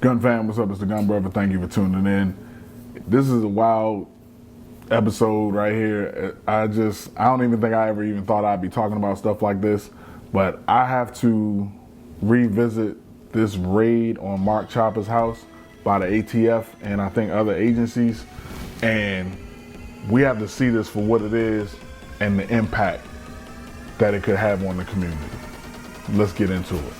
Gun fam, what's up? It's the Gun Brother. Thank you for tuning in. This is a wild episode right here. I don't even think I ever even thought I'd be talking about stuff like this, but I have to revisit this raid on Mark Choppas' house by the ATF and I think other agencies, and we have to see this for what it is and the impact that it could have on the community. Let's get into it.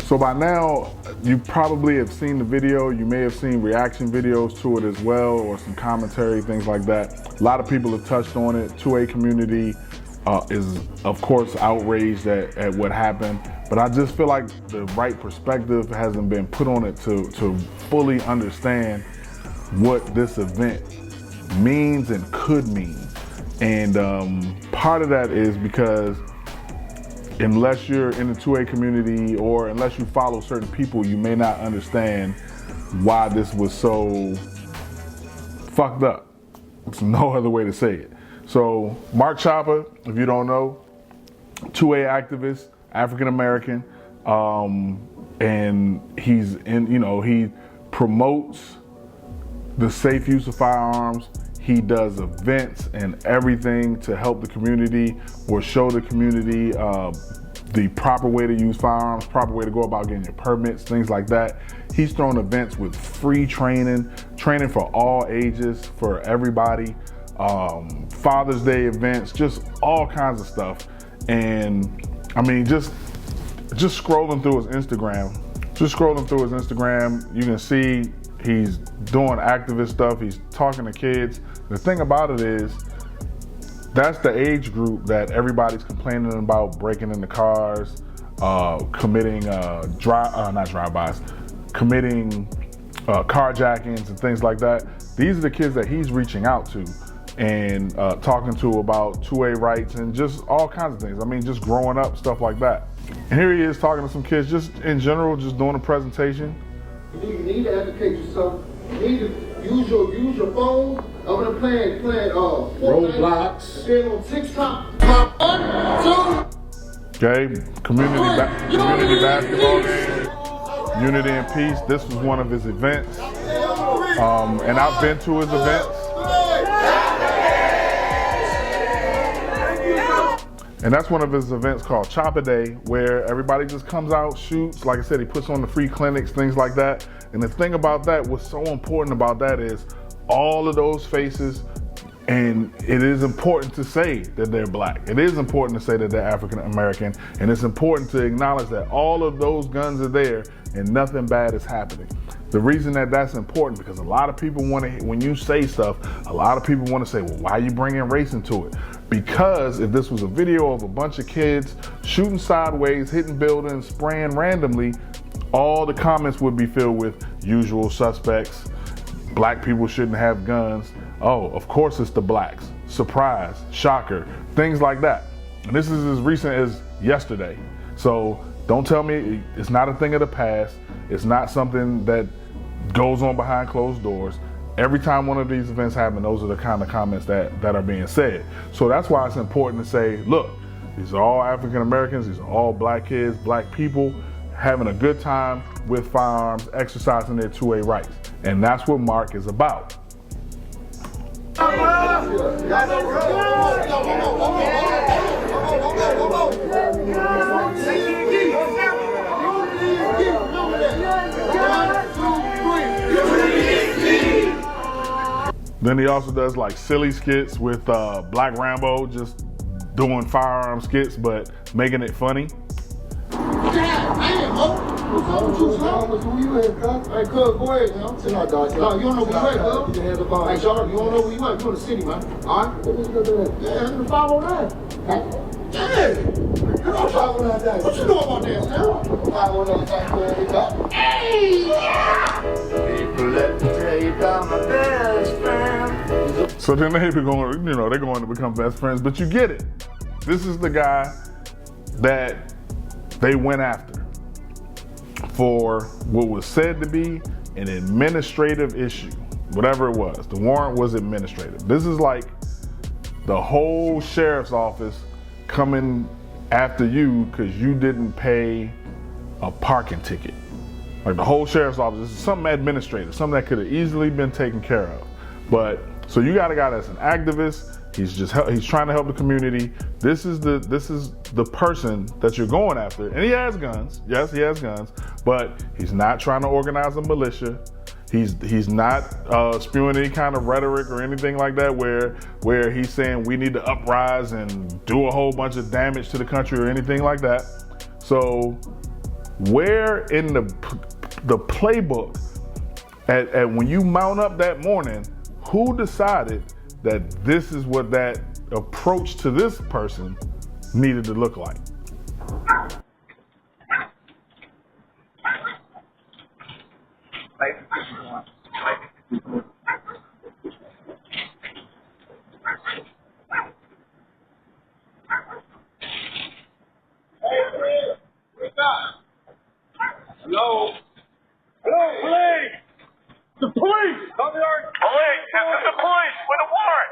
So by now, you probably have seen the video. You may have seen reaction videos to it as well, or some commentary, things like that. A lot of people have touched on it. 2A community is, of course, outraged at what happened. But I just feel like the right perspective hasn't been put on it to fully understand what this event means and could mean. And part of that is because unless you're in the 2A community or unless you follow certain people, you may not understand why this was so fucked up. There's no other way to say it. So Mark Choppas, if you don't know, 2A activist, African American, and he promotes the safe use of firearms. He does events and everything to help the community or show the community the proper way to use firearms, proper way to go about getting your permits, things like that. He's thrown events with free training for all ages, for everybody, Father's Day events, just all kinds of stuff. And I mean, just scrolling through his Instagram, you can see he's doing activist stuff. He's talking to kids. The thing about it is, that's the age group that everybody's complaining about breaking into cars, committing committing carjackings and things like that. These are the kids that he's reaching out to and talking to about 2A rights and just all kinds of things. I mean, just growing up, stuff like that. And here he is talking to some kids, just in general, just doing a presentation. You need to educate yourself. You need to use your phone. I'm gonna play Roblox. Then on TikTok. 1, 2. Okay, community basketball game, Unity and Peace. This was one of his events, and I've been to his events. And that's one of his events called Choppa Day, where everybody just comes out, shoots. Like I said, he puts on the free clinics, things like that. And the thing about that, what's so important about that is all of those faces, and it is important to say that they're black. It is important to say that they're African American, and it's important to acknowledge that all of those guns are there and nothing bad is happening. The reason that that's important, because a lot of people want to, when you say stuff, a lot of people want to say, well, why are you bringing race into it? Because if this was a video of a bunch of kids shooting sideways, hitting buildings, spraying randomly, all the comments would be filled with usual suspects. Black people shouldn't have guns. Oh, of course it's the blacks. Surprise, shocker, things like that. And this is as recent as yesterday. So don't tell me it's not a thing of the past. It's not something that goes on behind closed doors. Every time one of these events happen, those are the kind of comments that are being said. So that's why it's important to say, look, these are all African Americans, these are all black kids, black people having a good time with firearms, exercising their 2A rights. And that's what Mark is about. Then he also does like silly skits with Black Rambo, just doing firearm skits, but making it funny. Who you at, cuz? Hey, cuz, go ahead, man. Chill out, dog. No, you don't know where you at, cuz. Hey, Charlotte, you don't know where you at. You in the city, man. All right? Yeah, in the 509. Yeah. You know 509. What you know about that, man? 509. Hey, yeah. People, let me tell you about my best friend. So then they're going to become best friends, but you get it. This is the guy that they went after for what was said to be an administrative issue, whatever it was. The warrant was administrative. This is like the whole sheriff's office coming after you because you didn't pay a parking ticket. Like the whole sheriff's office, this is something administrative, something that could have easily been taken care of. But so you got a guy that's an activist. He's trying to help the community. This is the person that you're going after, and he has guns. Yes, he has guns, but he's not trying to organize a militia. He's not spewing any kind of rhetoric or anything like that where he's saying we need to uprise and do a whole bunch of damage to the country or anything like that. So where in the playbook at when you mount up that morning, who decided that this is what that approach to this person needed to look like? Hello? Hello, police! The police! Come here! Police! This is the police with a warrant!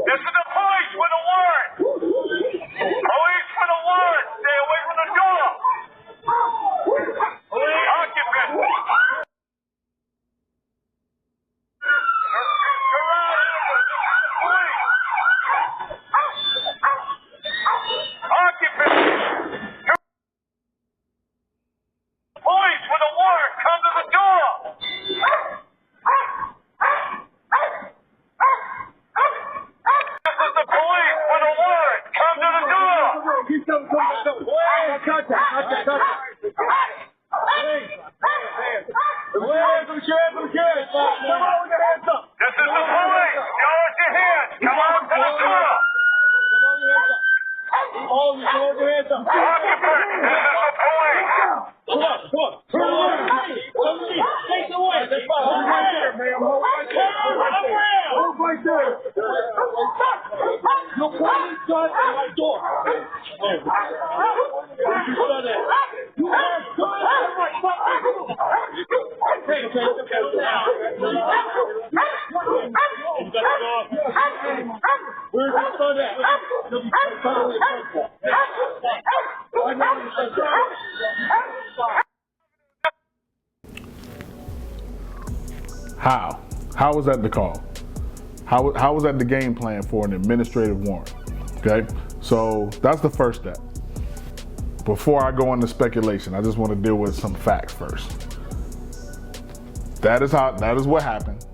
This is the police with a warrant! Police with a warrant! Stay away from the door! Police! Occupant! You're out! This is the police! Occupant! Police with a warrant, come to the door! This is the police with a warrant, come to the door! This is the police! Y'all with your hands, come on to the door! Occupant, this is the police! How was that the call? How was that the game plan for an administrative warrant? Okay, so that's the first step. Before I go into speculation, I just want to deal with some facts first. That is what happened.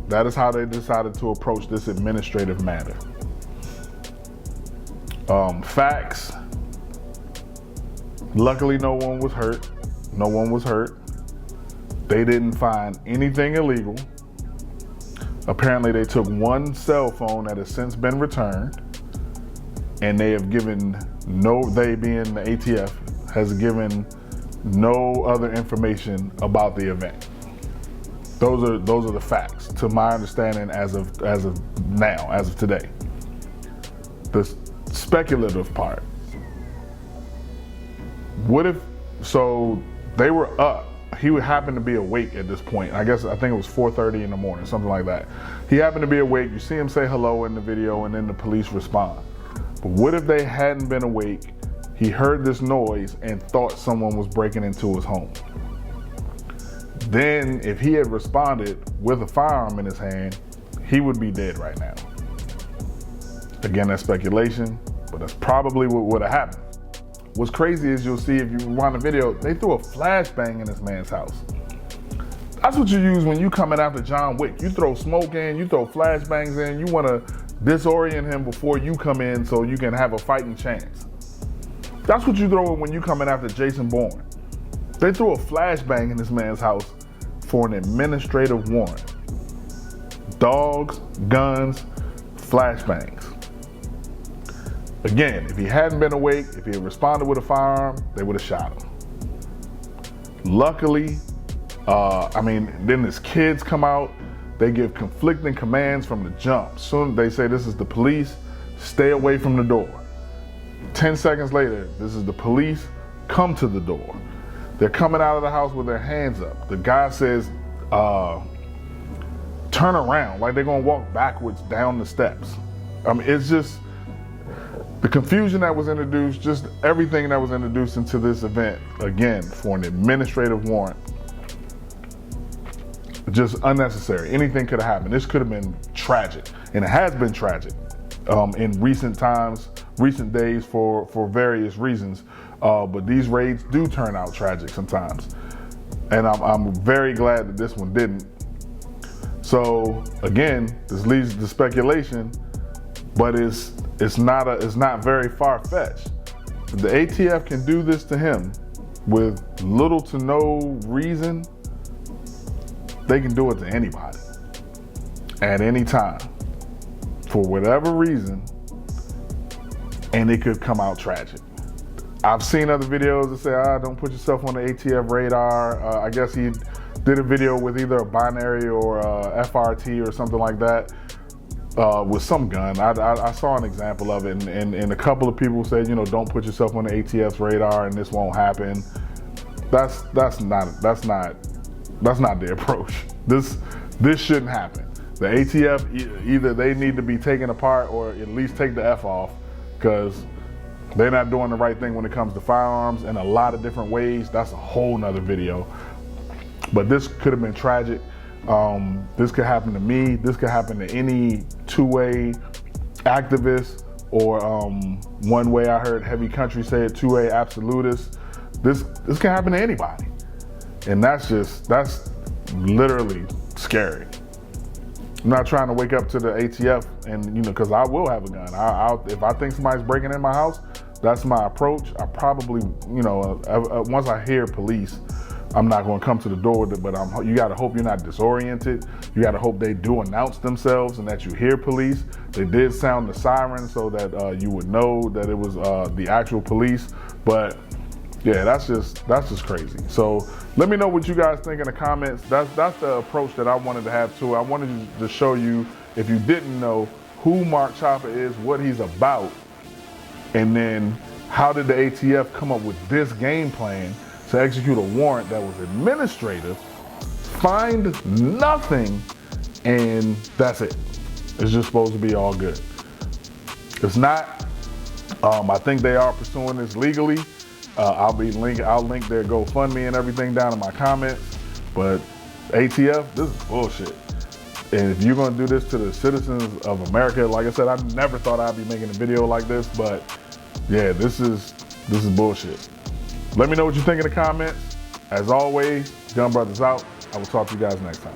That is how they decided to approach this administrative matter. Facts. Luckily, no one was hurt. No one was hurt. They didn't find anything illegal. Apparently, they took one cell phone that has since been returned, and they have given they being the ATF, has given no other information about the event. Those are the facts, to my understanding, as of now, as of today. The speculative part. What if, so they were up. He would happen to be awake at this point. I think it was 4:30 in the morning, something like that. He happened to be awake. You see him say hello in the video, and then the police respond. But what if they hadn't been awake? He heard this noise and thought someone was breaking into his home. Then, if he had responded with a firearm in his hand, he would be dead right now. Again, that's speculation, but that's probably what would have happened. What's crazy is you'll see if you rewind the video, they threw a flashbang in this man's house. That's what you use when you coming after John Wick. You throw smoke in, you throw flashbangs in, you want to disorient him before you come in so you can have a fighting chance. That's what you throw in when you coming after Jason Bourne. They threw a flashbang in this man's house for an administrative warrant. Dogs, guns, flashbangs. Again, if he hadn't been awake, if he had responded with a firearm, they would have shot him. Luckily, then his kids come out, they give conflicting commands from the jump. Soon they say, this is the police, stay away from the door. 10 seconds later, this is the police, come to the door. They're coming out of the house with their hands up. The guy says, turn around, like they're gonna walk backwards down the steps. I mean, it's just the confusion that was introduced, just everything that was introduced into this event, again, for an administrative warrant. Just unnecessary. Anything could have happened. This could have been tragic, and it has been tragic in recent times, recent days for various reasons. But these raids do turn out tragic sometimes, and I'm very glad that this one didn't. So again, this leads to speculation, but it's not very far-fetched. If the ATF can do this to him with little to no reason, they can do it to anybody at any time for whatever reason, and it could come out tragic. I've seen other videos that say, don't put yourself on the ATF radar. I guess he did a video with either a binary or a FRT or something like that with some gun. I saw an example of it, and a couple of people said, don't put yourself on the ATF's radar and this won't happen. That's not the approach. This shouldn't happen. The ATF, either they need to be taken apart or at least take the F off, because they're not doing the right thing when it comes to firearms in a lot of different ways. That's a whole nother video. But this could have been tragic. This could happen to me. This could happen to any two-way activist, or one way I heard Heavy Country say it, two-way absolutist. This can happen to anybody. And that's literally scary. I'm not trying to wake up to the ATF and, because I will have a gun. If I think somebody's breaking in my house, that's my approach. I probably, once I hear police, I'm not going to come to the door with it, but you got to hope you're not disoriented. You got to hope they do announce themselves and that you hear police. They did sound the siren so that you would know that it was the actual police. But yeah, that's just crazy. So let me know what you guys think in the comments. That's the approach that I wanted to have too. I wanted to show you, if you didn't know, who Mark Choppa is, what he's about, and then how did the ATF come up with this game plan to execute a warrant that was administrative, find nothing, and that's it. It's just supposed to be all good. It's not. I think they are pursuing this legally. I'll link their GoFundMe and everything down in my comments. But ATF, this is bullshit. And if you're gonna do this to the citizens of America, like I said, I never thought I'd be making a video like this, but yeah, this is bullshit. Let me know what you think in the comments. As always, Gun Brothers out. I will talk to you guys next time.